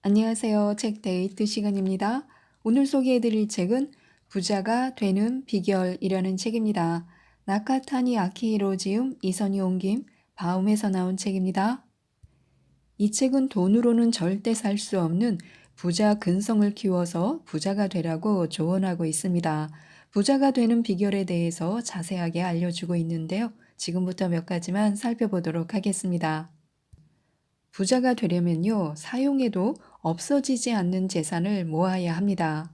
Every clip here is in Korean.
안녕하세요. 책 데이트 시간입니다. 오늘 소개해드릴 책은 부자가 되는 비결이라는 책입니다. 나카타니 아키히로 지음, 이선희 옮김, 바움에서 나온 책입니다. 이 책은 돈으로는 절대 살 수 없는 부자 근성을 키워서 부자가 되라고 조언하고 있습니다. 부자가 되는 비결에 대해서 자세하게 알려주고 있는데요. 지금부터 몇 가지만 살펴보도록 하겠습니다. 부자가 되려면요, 사용해도 없어지지 않는 재산을 모아야 합니다.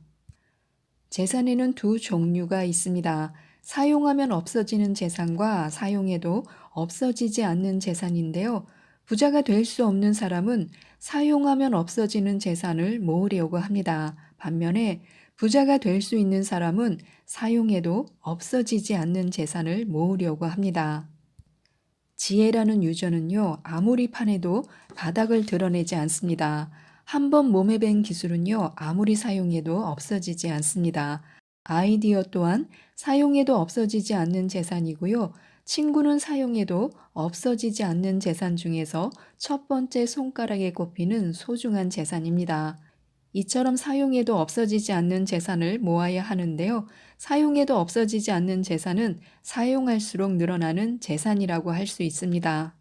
재산에는 두 종류가 있습니다. 사용하면 없어지는 재산과 사용해도 없어지지 않는 재산인데요. 부자가 될 수 없는 사람은 사용하면 없어지는 재산을 모으려고 합니다. 반면에 부자가 될 수 있는 사람은 사용해도 없어지지 않는 재산을 모으려고 합니다. 지혜라는 유저는요, 아무리 파내도 바닥을 드러내지 않습니다. 한번 몸에 밴 기술은요, 아무리 사용해도 없어지지 않습니다. 아이디어 또한 사용해도 없어지지 않는 재산이고요. 친구는 사용해도 없어지지 않는 재산 중에서 첫 번째 손가락에 꼽히는 소중한 재산입니다. 이처럼 사용해도 없어지지 않는 재산을 모아야 하는데요. 사용해도 없어지지 않는 재산은 사용할수록 늘어나는 재산이라고 할 수 있습니다.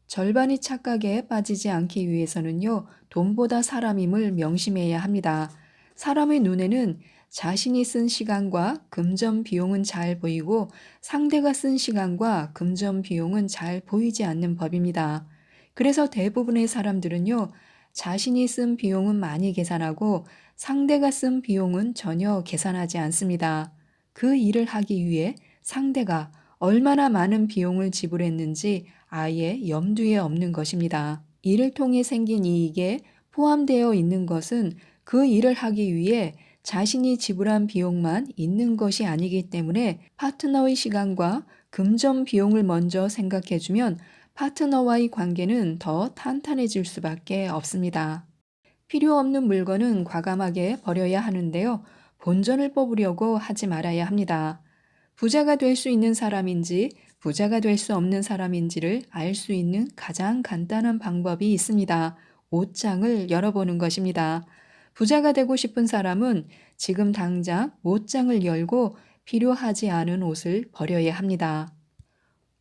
절반이 착각에 빠지지 않기 위해서는요, 돈보다 사람임을 명심해야 합니다. 사람의 눈에는 자신이 쓴 시간과 금전 비용은 잘 보이고 상대가 쓴 시간과 금전 비용은 잘 보이지 않는 법입니다. 그래서 대부분의 사람들은요, 자신이 쓴 비용은 많이 계산하고 상대가 쓴 비용은 전혀 계산하지 않습니다. 그 일을 하기 위해 상대가 얼마나 많은 비용을 지불했는지 아예 염두에 없는 것입니다. 이를 통해 생긴 이익에 포함되어 있는 것은 그 일을 하기 위해 자신이 지불한 비용만 있는 것이 아니기 때문에 파트너의 시간과 금전 비용을 먼저 생각해주면 파트너와의 관계는 더 탄탄해질 수밖에 없습니다. 필요 없는 물건은 과감하게 버려야 하는데요. 본전을 뽑으려고 하지 말아야 합니다. 부자가 될 수 있는 사람인지 부자가 될 수 없는 사람인지를 알 수 있는 가장 간단한 방법이 있습니다. 옷장을 열어보는 것입니다. 부자가 되고 싶은 사람은 지금 당장 옷장을 열고 필요하지 않은 옷을 버려야 합니다.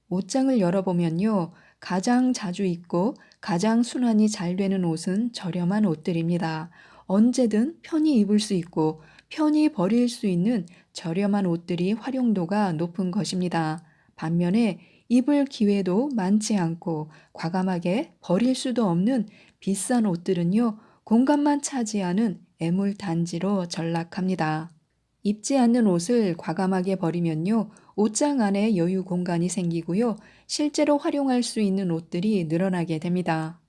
옷장을 열어보면요, 가장 자주 입고 가장 순환이 잘 되는 옷은 저렴한 옷들입니다. 언제든 편히 입을 수 있고 편히 버릴 수 있는 저렴한 옷들이 활용도가 높은 것입니다. 반면에 입을 기회도 많지 않고 과감하게 버릴 수도 없는 비싼 옷들은요, 공간만 차지하는 애물단지로 전락합니다. 입지 않는 옷을 과감하게 버리면요, 옷장 안에 여유 공간이 생기고요, 실제로 활용할 수 있는 옷들이 늘어나게 됩니다.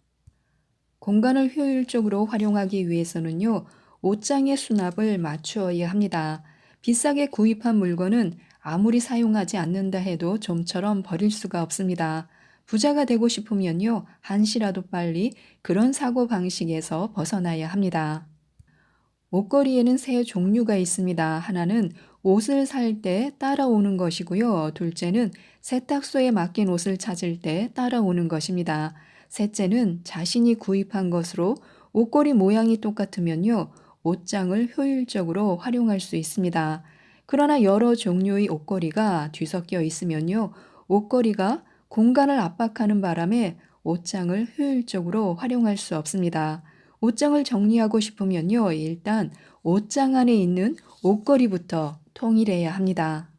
공간을 효율적으로 활용하기 위해서는요, 옷장의 수납을 맞추어야 합니다. 비싸게 구입한 물건은 아무리 사용하지 않는다 해도 좀처럼 버릴 수가 없습니다. 부자가 되고 싶으면요, 한시라도 빨리 그런 사고 방식에서 벗어나야 합니다. 옷걸이에는 세 종류가 있습니다. 하나는 옷을 살 때 따라오는 것이고요. 둘째는 세탁소에 맡긴 옷을 찾을 때 따라오는 것입니다. 셋째는 자신이 구입한 것으로 옷걸이 모양이 똑같으면요, 옷장을 효율적으로 활용할 수 있습니다. 그러나 여러 종류의 옷걸이가 뒤섞여 있으면요, 옷걸이가 공간을 압박하는 바람에 옷장을 효율적으로 활용할 수 없습니다. 옷장을 정리하고 싶으면요, 일단 옷장 안에 있는 옷걸이부터 통일해야 합니다.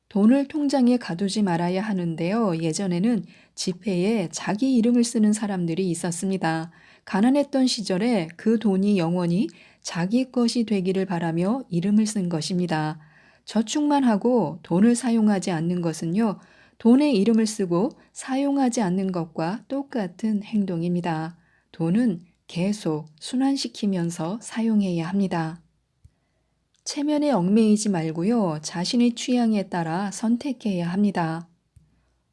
돈을 통장에 가두지 말아야 하는데요. 예전에는 지폐에 자기 이름을 쓰는 사람들이 있었습니다. 가난했던 시절에 그 돈이 영원히 자기 것이 되기를 바라며 이름을 쓴 것입니다. 저축만 하고 돈을 사용하지 않는 것은요, 돈의 이름을 쓰고 사용하지 않는 것과 똑같은 행동입니다. 돈은 계속 순환시키면서 사용해야 합니다. 체면에 얽매이지 말고요. 자신의 취향에 따라 선택해야 합니다.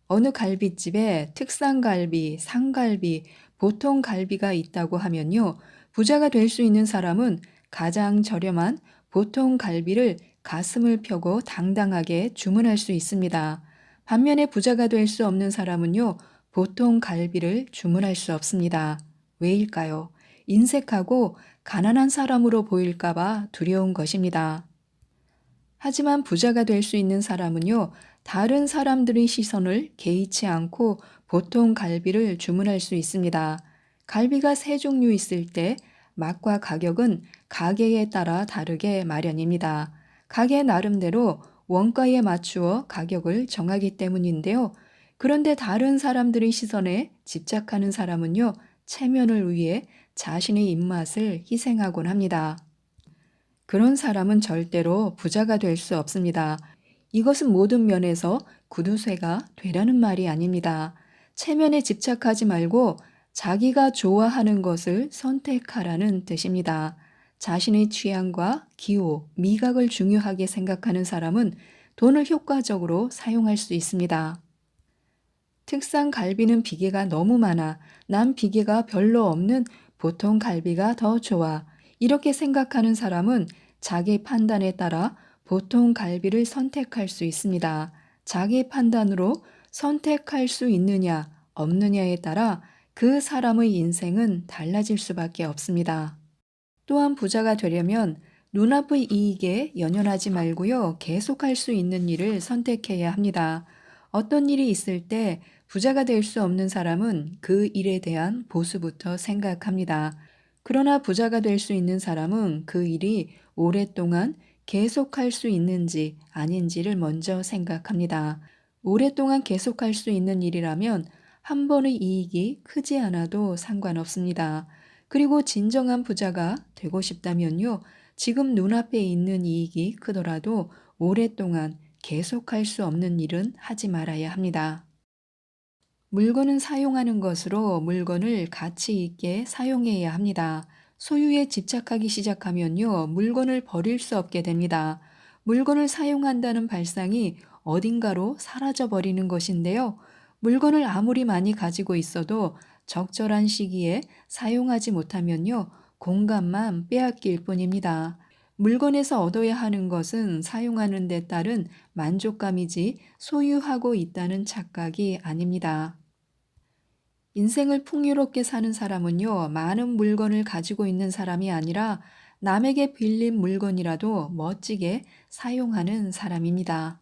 어느 갈비집에 특산갈비, 상갈비, 보통 갈비가 있다고 하면요. 부자가 될 수 있는 사람은 가장 저렴한 보통 갈비를 가슴을 펴고 당당하게 주문할 수 있습니다. 반면에 부자가 될 수 없는 사람은요. 보통 갈비를 주문할 수 없습니다. 왜일까요? 인색하고 가난한 사람으로 보일까봐 두려운 것입니다. 하지만 부자가 될 수 있는 사람은요, 다른 사람들의 시선을 개의치 않고 보통 갈비를 주문할 수 있습니다. 갈비가 세 종류 있을 때 맛과 가격은 가게에 따라 다르게 마련입니다. 가게 나름대로 원가에 맞추어 가격을 정하기 때문인데요. 그런데 다른 사람들의 시선에 집착하는 사람은요, 체면을 위해 자신의 입맛을 희생하곤 합니다. 그런 사람은 절대로 부자가 될 수 없습니다. 이것은 모든 면에서 구두쇠가 되라는 말이 아닙니다. 체면에 집착하지 말고 자기가 좋아하는 것을 선택하라는 뜻입니다. 자신의 취향과 기호, 미각을 중요하게 생각하는 사람은 돈을 효과적으로 사용할 수 있습니다. 특산 갈비는 비계가 너무 많아. 난 비계가 별로 없는 보통 갈비가 더 좋아. 이렇게 생각하는 사람은 자기 판단에 따라 보통 갈비를 선택할 수 있습니다. 자기 판단으로 선택할 수 있느냐, 없느냐에 따라 그 사람의 인생은 달라질 수밖에 없습니다. 또한 부자가 되려면 눈앞의 이익에 연연하지 말고요. 계속할 수 있는 일을 선택해야 합니다. 어떤 일이 있을 때 부자가 될 수 없는 사람은 그 일에 대한 보수부터 생각합니다. 그러나 부자가 될 수 있는 사람은 그 일이 오랫동안 계속할 수 있는지 아닌지를 먼저 생각합니다. 오랫동안 계속할 수 있는 일이라면 한 번의 이익이 크지 않아도 상관없습니다. 그리고 진정한 부자가 되고 싶다면요. 지금 눈앞에 있는 이익이 크더라도 오랫동안 계속할 수 없는 일은 하지 말아야 합니다. 물건은 사용하는 것으로 물건을 가치 있게 사용해야 합니다. 소유에 집착하기 시작하면요, 물건을 버릴 수 없게 됩니다. 물건을 사용한다는 발상이 어딘가로 사라져 버리는 것인데요. 물건을 아무리 많이 가지고 있어도 적절한 시기에 사용하지 못하면요, 공간만 빼앗길 뿐입니다. 물건에서 얻어야 하는 것은 사용하는 데 따른 만족감이지 소유하고 있다는 착각이 아닙니다. 인생을 풍요롭게 사는 사람은요, 많은 물건을 가지고 있는 사람이 아니라 남에게 빌린 물건이라도 멋지게 사용하는 사람입니다.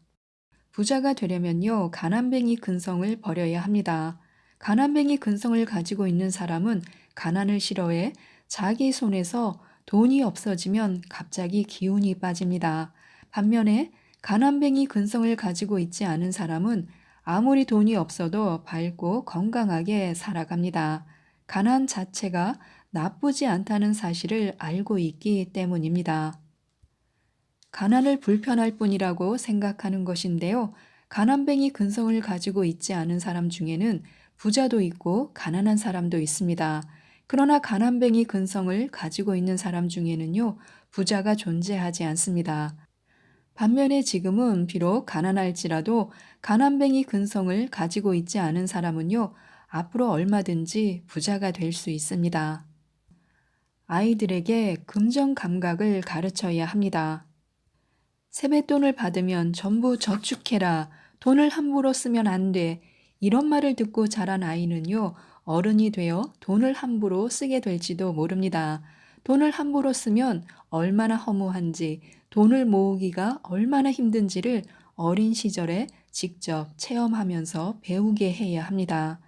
부자가 되려면요, 가난뱅이 근성을 버려야 합니다. 가난뱅이 근성을 가지고 있는 사람은 가난을 싫어해 자기 손에서 돈이 없어지면 갑자기 기운이 빠집니다. 반면에 가난뱅이 근성을 가지고 있지 않은 사람은 아무리 돈이 없어도 밝고 건강하게 살아갑니다. 가난 자체가 나쁘지 않다는 사실을 알고 있기 때문입니다. 가난을 불편할 뿐이라고 생각하는 것인데요. 가난뱅이 근성을 가지고 있지 않은 사람 중에는 부자도 있고 가난한 사람도 있습니다. 그러나 가난뱅이 근성을 가지고 있는 사람 중에는요, 부자가 존재하지 않습니다. 반면에 지금은 비록 가난할지라도 가난뱅이 근성을 가지고 있지 않은 사람은요, 앞으로 얼마든지 부자가 될 수 있습니다. 아이들에게 금전 감각을 가르쳐야 합니다. 세뱃돈을 받으면 전부 저축해라. 돈을 함부로 쓰면 안 돼. 이런 말을 듣고 자란 아이는요, 어른이 되어 돈을 함부로 쓰게 될지도 모릅니다. 돈을 함부로 쓰면 얼마나 허무한지, 돈을 모으기가 얼마나 힘든지를 어린 시절에 직접 체험하면서 배우게 해야 합니다.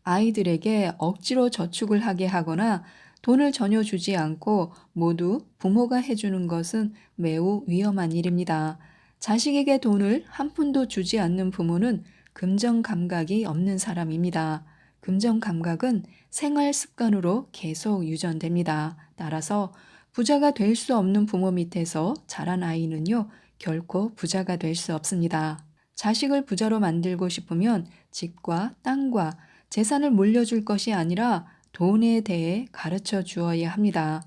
아이들에게 억지로 저축을 하게 하거나 돈을 전혀 주지 않고 모두 부모가 해주는 것은 매우 위험한 일입니다. 자식에게 돈을 한 푼도 주지 않는 부모는 금전 감각이 없는 사람입니다. 금전 감각은 생활 습관으로 계속 유전됩니다. 따라서 부자가 될 수 없는 부모 밑에서 자란 아이는요, 결코 부자가 될 수 없습니다. 자식을 부자로 만들고 싶으면 집과 땅과 재산을 물려줄 것이 아니라 돈에 대해 가르쳐 주어야 합니다.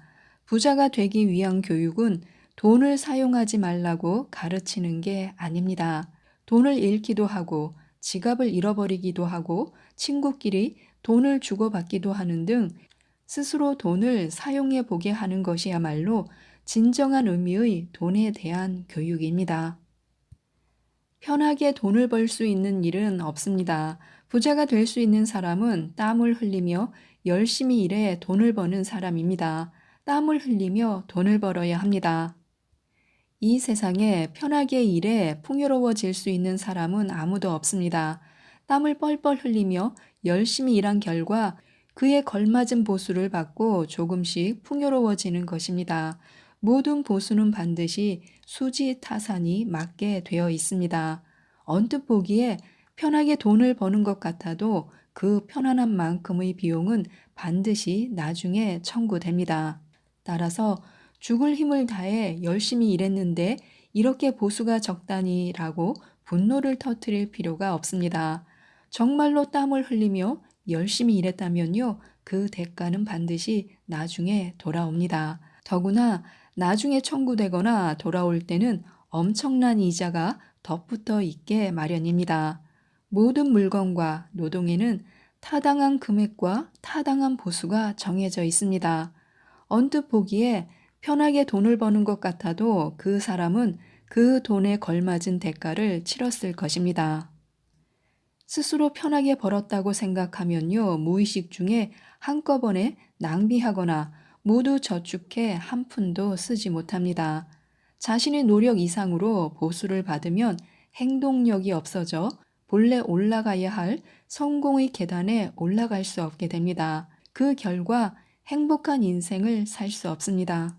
부자가 되기 위한 교육은 돈을 사용하지 말라고 가르치는 게 아닙니다. 돈을 잃기도 하고 지갑을 잃어버리기도 하고 친구끼리 돈을 주고받기도 하는 등 스스로 돈을 사용해 보게 하는 것이야말로 진정한 의미의 돈에 대한 교육입니다. 편하게 돈을 벌 수 있는 일은 없습니다. 부자가 될 수 있는 사람은 땀을 흘리며 열심히 일해 돈을 버는 사람입니다. 땀을 흘리며 돈을 벌어야 합니다. 이 세상에 편하게 일해 풍요로워질 수 있는 사람은 아무도 없습니다. 땀을 뻘뻘 흘리며 열심히 일한 결과 그에 걸맞은 보수를 받고 조금씩 풍요로워지는 것입니다. 모든 보수는 반드시 수지타산이 맞게 되어 있습니다. 언뜻 보기에 편하게 돈을 버는 것 같아도 그 편안한 만큼의 비용은 반드시 나중에 청구됩니다. 따라서 죽을 힘을 다해 열심히 일했는데 이렇게 보수가 적다니라고 분노를 터뜨릴 필요가 없습니다. 정말로 땀을 흘리며 열심히 일했다면요, 그 대가는 반드시 나중에 돌아옵니다. 더구나 나중에 청구되거나 돌아올 때는 엄청난 이자가 덧붙어 있게 마련입니다. 모든 물건과 노동에는 타당한 금액과 타당한 보수가 정해져 있습니다. 언뜻 보기에 편하게 돈을 버는 것 같아도 그 사람은 그 돈에 걸맞은 대가를 치렀을 것입니다. 스스로 편하게 벌었다고 생각하면요, 무의식 중에 한꺼번에 낭비하거나 모두 저축해 한 푼도 쓰지 못합니다. 자신의 노력 이상으로 보수를 받으면 행동력이 없어져 본래 올라가야 할 성공의 계단에 올라갈 수 없게 됩니다. 그 결과 행복한 인생을 살 수 없습니다.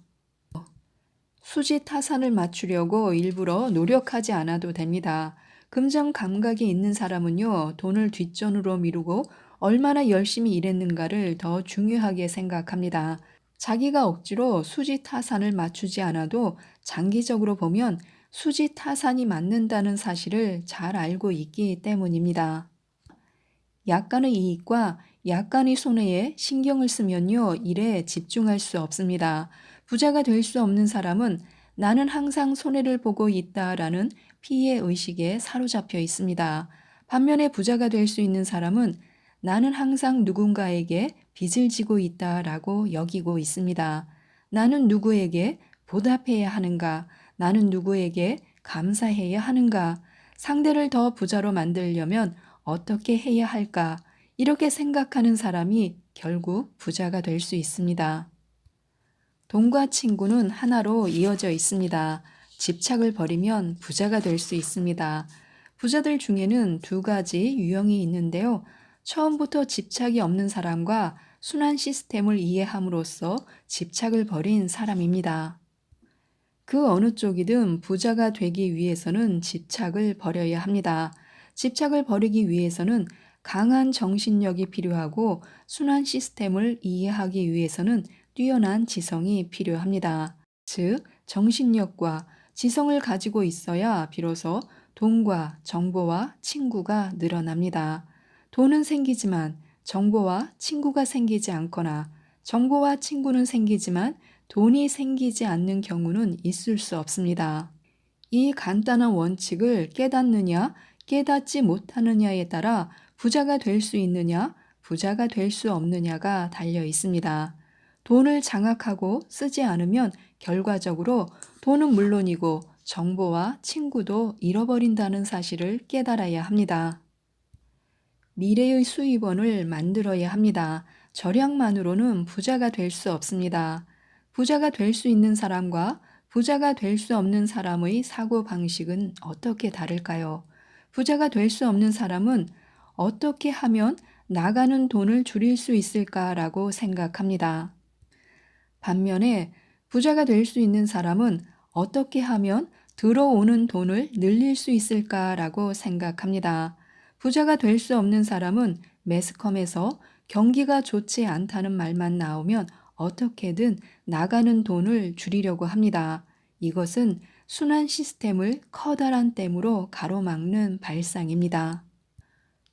수지타산을 맞추려고 일부러 노력하지 않아도 됩니다. 금전 감각이 있는 사람은요, 돈을 뒷전으로 미루고 얼마나 열심히 일했는가를 더 중요하게 생각합니다. 자기가 억지로 수지타산을 맞추지 않아도 장기적으로 보면 수지타산이 맞는다는 사실을 잘 알고 있기 때문입니다. 약간의 이익과 약간의 손해에 신경을 쓰면요, 일에 집중할 수 없습니다. 부자가 될 수 없는 사람은 나는 항상 손해를 보고 있다라는 피해 의식에 사로잡혀 있습니다. 반면에 부자가 될 수 있는 사람은 나는 항상 누군가에게 빚을 지고 있다라고 여기고 있습니다. 나는 누구에게 보답해야 하는가? 나는 누구에게 감사해야 하는가? 상대를 더 부자로 만들려면 어떻게 해야 할까? 이렇게 생각하는 사람이 결국 부자가 될 수 있습니다. 돈과 친구는 하나로 이어져 있습니다. 집착을 버리면 부자가 될 수 있습니다. 부자들 중에는 두 가지 유형이 있는데요. 처음부터 집착이 없는 사람과 순환 시스템을 이해함으로써 집착을 버린 사람입니다. 그 어느 쪽이든 부자가 되기 위해서는 집착을 버려야 합니다. 집착을 버리기 위해서는 강한 정신력이 필요하고 순환 시스템을 이해하기 위해서는 뛰어난 지성이 필요합니다. 즉, 정신력과 지성을 가지고 있어야 비로소 돈과 정보와 친구가 늘어납니다. 돈은 생기지만 정보와 친구가 생기지 않거나 정보와 친구는 생기지만 돈이 생기지 않는 경우는 있을 수 없습니다. 이 간단한 원칙을 깨닫느냐, 깨닫지 못하느냐에 따라 부자가 될 수 있느냐, 부자가 될 수 없느냐가 달려 있습니다. 돈을 장악하고 쓰지 않으면 결과적으로 돈은 물론이고 정보와 친구도 잃어버린다는 사실을 깨달아야 합니다. 미래의 수입원을 만들어야 합니다. 절약만으로는 부자가 될 수 없습니다. 부자가 될 수 있는 사람과 부자가 될 수 없는 사람의 사고 방식은 어떻게 다를까요? 부자가 될 수 없는 사람은 어떻게 하면 나가는 돈을 줄일 수 있을까라고 생각합니다. 반면에 부자가 될 수 있는 사람은 어떻게 하면 들어오는 돈을 늘릴 수 있을까라고 생각합니다. 부자가 될 수 없는 사람은 매스컴에서 경기가 좋지 않다는 말만 나오면 어떻게든 나가는 돈을 줄이려고 합니다. 이것은 순환 시스템을 커다란 댐으로 가로막는 발상입니다.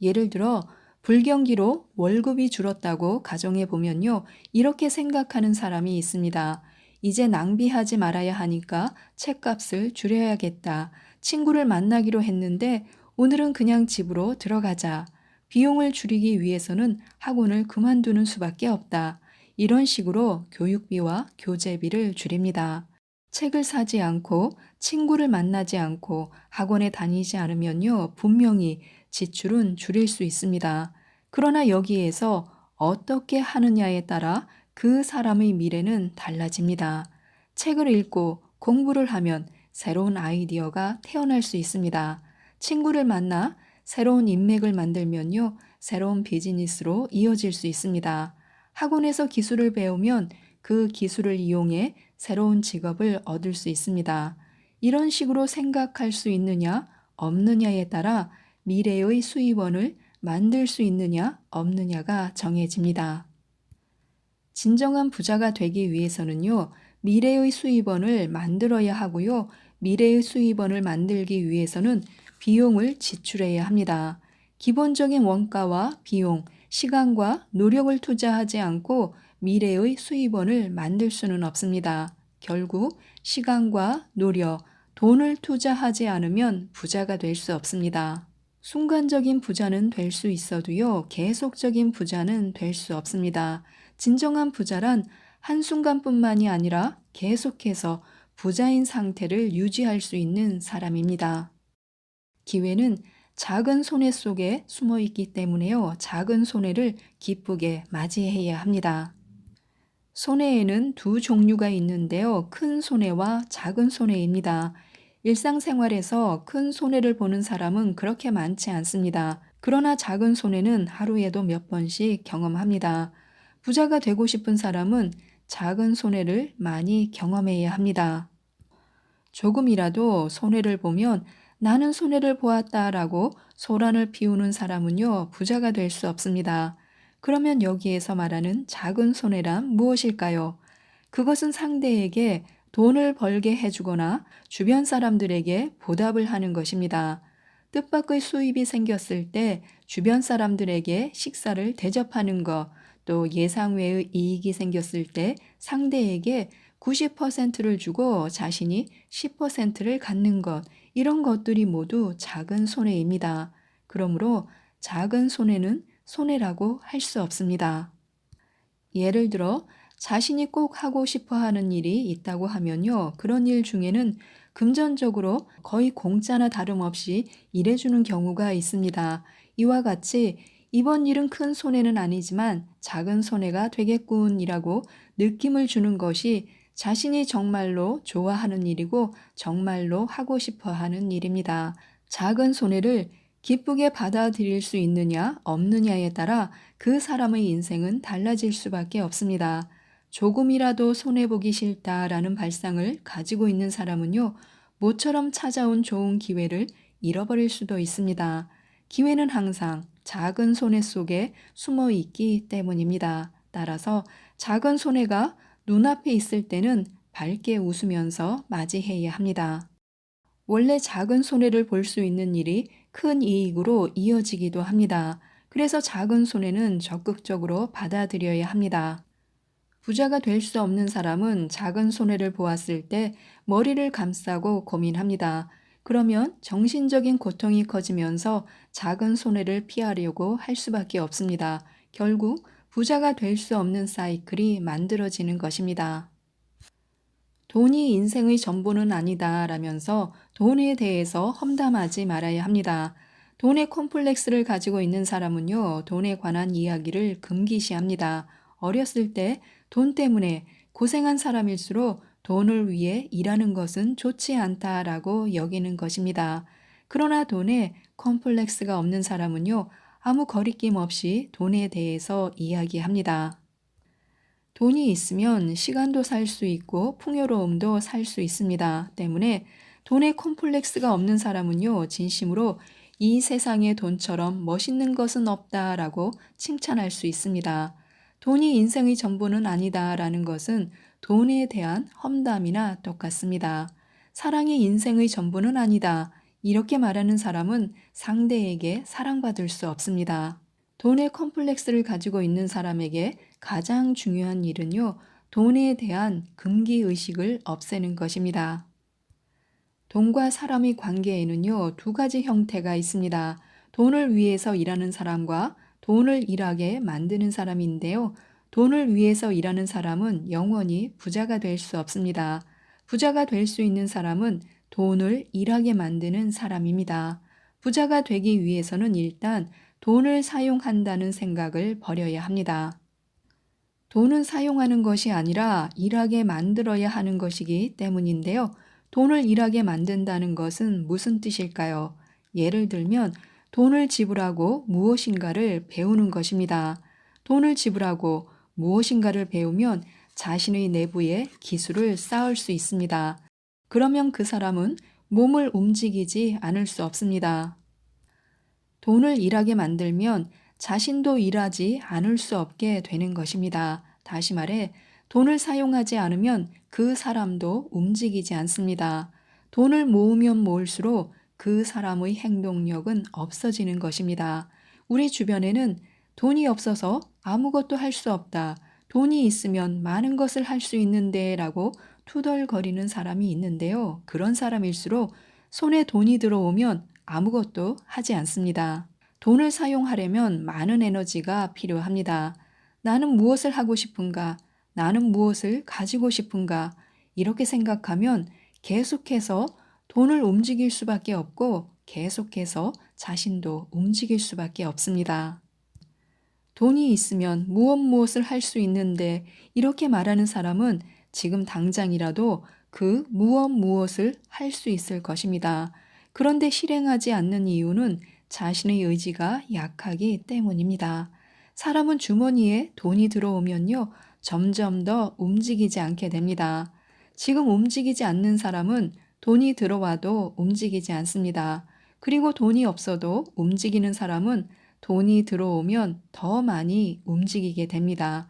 예를 들어 불경기로 월급이 줄었다고 가정해 보면요, 이렇게 생각하는 사람이 있습니다. 이제 낭비하지 말아야 하니까 책값을 줄여야겠다. 친구를 만나기로 했는데 오늘은 그냥 집으로 들어가자. 비용을 줄이기 위해서는 학원을 그만두는 수밖에 없다. 이런 식으로 교육비와 교재비를 줄입니다. 책을 사지 않고 친구를 만나지 않고 학원에 다니지 않으면요, 분명히 지출은 줄일 수 있습니다. 그러나 여기에서 어떻게 하느냐에 따라 그 사람의 미래는 달라집니다. 책을 읽고 공부를 하면 새로운 아이디어가 태어날 수 있습니다. 친구를 만나 새로운 인맥을 만들면요, 새로운 비즈니스로 이어질 수 있습니다. 학원에서 기술을 배우면 그 기술을 이용해 새로운 직업을 얻을 수 있습니다. 이런 식으로 생각할 수 있느냐, 없느냐에 따라 미래의 수입원을 만들 수 있느냐, 없느냐가 정해집니다. 진정한 부자가 되기 위해서는요, 미래의 수입원을 만들어야 하고요, 미래의 수입원을 만들기 위해서는 비용을 지출해야 합니다. 기본적인 원가와 비용, 시간과 노력을 투자하지 않고 미래의 수입원을 만들 수는 없습니다. 결국 시간과 노력, 돈을 투자하지 않으면 부자가 될 수 없습니다. 순간적인 부자는 될 수 있어도요, 계속적인 부자는 될 수 없습니다. 진정한 부자란 한순간뿐만이 아니라 계속해서 부자인 상태를 유지할 수 있는 사람입니다. 기회는 작은 손해 속에 숨어 있기 때문에요, 작은 손해를 기쁘게 맞이해야 합니다. 손해에는 두 종류가 있는데요, 큰 손해와 작은 손해입니다. 일상생활에서 큰 손해를 보는 사람은 그렇게 많지 않습니다. 그러나 작은 손해는 하루에도 몇 번씩 경험합니다. 부자가 되고 싶은 사람은 작은 손해를 많이 경험해야 합니다. 조금이라도 손해를 보면 나는 손해를 보았다라고 소란을 피우는 사람은요, 부자가 될 수 없습니다. 그러면 여기에서 말하는 작은 손해란 무엇일까요? 그것은 상대에게 돈을 벌게 해주거나 주변 사람들에게 보답을 하는 것입니다. 뜻밖의 수입이 생겼을 때 주변 사람들에게 식사를 대접하는 것, 또 예상 외의 이익이 생겼을 때 상대에게 90%를 주고 자신이 10%를 갖는 것, 이런 것들이 모두 작은 손해입니다. 그러므로 작은 손해는 손해라고 할 수 없습니다. 예를 들어 자신이 꼭 하고 싶어 하는 일이 있다고 하면요, 그런 일 중에는 금전적으로 거의 공짜나 다름없이 일해주는 경우가 있습니다. 이와 같이 이번 일은 큰 손해는 아니지만 작은 손해가 되겠군이라고 느낌을 주는 것이 자신이 정말로 좋아하는 일이고 정말로 하고 싶어 하는 일입니다. 작은 손해를 기쁘게 받아들일 수 있느냐 없느냐에 따라 그 사람의 인생은 달라질 수밖에 없습니다. 조금이라도 손해보기 싫다라는 발상을 가지고 있는 사람은요, 모처럼 찾아온 좋은 기회를 잃어버릴 수도 있습니다. 기회는 항상 작은 손해 속에 숨어 있기 때문입니다. 따라서 작은 손해가 눈앞에 있을 때는 밝게 웃으면서 맞이해야 합니다. 원래 작은 손해를 볼 수 있는 일이 큰 이익으로 이어지기도 합니다. 그래서 작은 손해는 적극적으로 받아들여야 합니다. 부자가 될 수 없는 사람은 작은 손해를 보았을 때 머리를 감싸고 고민합니다. 그러면 정신적인 고통이 커지면서 작은 손해를 피하려고 할 수밖에 없습니다. 결국 부자가 될 수 없는 사이클이 만들어지는 것입니다. 돈이 인생의 전부는 아니다 라면서 돈에 대해서 험담하지 말아야 합니다. 돈의 콤플렉스를 가지고 있는 사람은요, 돈에 관한 이야기를 금기시합니다. 어렸을 때 돈 때문에 고생한 사람일수록 돈을 위해 일하는 것은 좋지 않다라고 여기는 것입니다. 그러나 돈에 콤플렉스가 없는 사람은요, 아무 거리낌 없이 돈에 대해서 이야기합니다. 돈이 있으면 시간도 살 수 있고 풍요로움도 살 수 있습니다. 때문에 돈에 콤플렉스가 없는 사람은요, 진심으로 이 세상에 돈처럼 멋있는 것은 없다라고 칭찬할 수 있습니다. 돈이 인생의 전부는 아니다라는 것은 돈에 대한 험담이나 똑같습니다. 사랑이 인생의 전부는 아니다. 이렇게 말하는 사람은 상대에게 사랑받을 수 없습니다. 돈의 컴플렉스를 가지고 있는 사람에게 가장 중요한 일은요, 돈에 대한 금기의식을 없애는 것입니다. 돈과 사람의 관계에는요, 두 가지 형태가 있습니다. 돈을 위해서 일하는 사람과 돈을 일하게 만드는 사람인데요. 돈을 위해서 일하는 사람은 영원히 부자가 될 수 없습니다. 부자가 될 수 있는 사람은 돈을 일하게 만드는 사람입니다. 부자가 되기 위해서는 일단 돈을 사용한다는 생각을 버려야 합니다. 돈은 사용하는 것이 아니라 일하게 만들어야 하는 것이기 때문인데요. 돈을 일하게 만든다는 것은 무슨 뜻일까요? 예를 들면 돈을 지불하고 무엇인가를 배우는 것입니다. 돈을 지불하고 무엇인가를 배우면 자신의 내부에 기술을 쌓을 수 있습니다. 그러면 그 사람은 몸을 움직이지 않을 수 없습니다. 돈을 일하게 만들면 자신도 일하지 않을 수 없게 되는 것입니다. 다시 말해, 돈을 사용하지 않으면 그 사람도 움직이지 않습니다. 돈을 모으면 모을수록 그 사람의 행동력은 없어지는 것입니다. 우리 주변에는 돈이 없어서 아무것도 할 수 없다. 돈이 있으면 많은 것을 할 수 있는데 라고 투덜거리는 사람이 있는데요. 그런 사람일수록 손에 돈이 들어오면 아무것도 하지 않습니다. 돈을 사용하려면 많은 에너지가 필요합니다. 나는 무엇을 하고 싶은가? 나는 무엇을 가지고 싶은가? 이렇게 생각하면 계속해서 돈을 움직일 수밖에 없고 계속해서 자신도 움직일 수밖에 없습니다. 돈이 있으면 무엇을 할 수 있는데 이렇게 말하는 사람은 지금 당장이라도 그 무엇을 할 수 있을 것입니다. 그런데 실행하지 않는 이유는 자신의 의지가 약하기 때문입니다. 사람은 주머니에 돈이 들어오면요, 점점 더 움직이지 않게 됩니다. 지금 움직이지 않는 사람은 돈이 들어와도 움직이지 않습니다. 그리고 돈이 없어도 움직이는 사람은 돈이 들어오면 더 많이 움직이게 됩니다.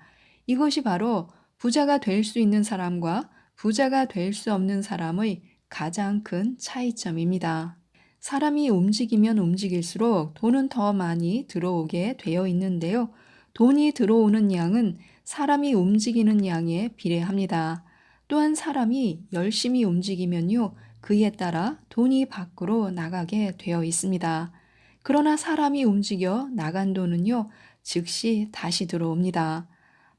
이것이 바로 부자가 될 수 있는 사람과 부자가 될 수 없는 사람의 가장 큰 차이점입니다. 사람이 움직이면 움직일수록 돈은 더 많이 들어오게 되어 있는데요. 돈이 들어오는 양은 사람이 움직이는 양에 비례합니다. 또한 사람이 열심히 움직이면요, 그에 따라 돈이 밖으로 나가게 되어 있습니다. 그러나 사람이 움직여 나간 돈은요, 즉시 다시 들어옵니다.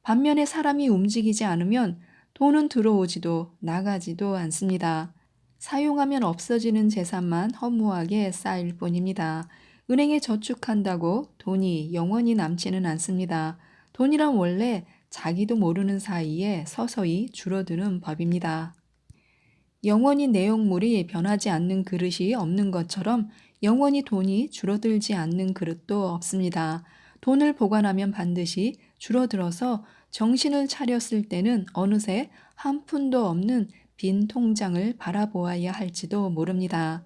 반면에 사람이 움직이지 않으면 돈은 들어오지도 나가지도 않습니다. 사용하면 없어지는 재산만 허무하게 쌓일 뿐입니다. 은행에 저축한다고 돈이 영원히 남지는 않습니다. 돈이란 원래 자기도 모르는 사이에 서서히 줄어드는 법입니다. 영원히 내용물이 변하지 않는 그릇이 없는 것처럼 영원히 돈이 줄어들지 않는 그릇도 없습니다. 돈을 보관하면 반드시 줄어들어서 정신을 차렸을 때는 어느새 한 푼도 없는 빈 통장을 바라보아야 할지도 모릅니다.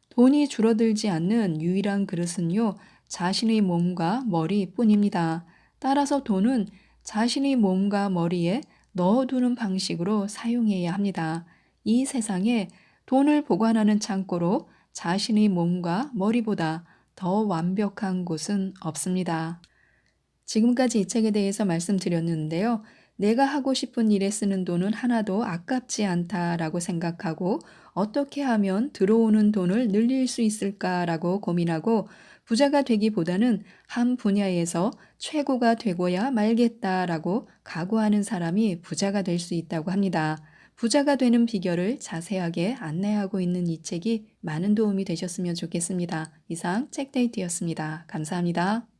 돈이 줄어들지 않는 유일한 그릇은요, 자신의 몸과 머리뿐입니다. 따라서 돈은 자신의 몸과 머리에 넣어두는 방식으로 사용해야 합니다. 이 세상에 돈을 보관하는 창고로 자신의 몸과 머리보다 더 완벽한 곳은 없습니다. 지금까지 이 책에 대해서 말씀드렸는데요. 내가 하고 싶은 일에 쓰는 돈은 하나도 아깝지 않다라고 생각하고 어떻게 하면 들어오는 돈을 늘릴 수 있을까라고 고민하고 부자가 되기보다는 한 분야에서 최고가 되고야 말겠다라고 각오하는 사람이 부자가 될 수 있다고 합니다. 부자가 되는 비결을 자세하게 안내하고 있는 이 책이 많은 도움이 되셨으면 좋겠습니다. 이상 책데이트였습니다. 감사합니다.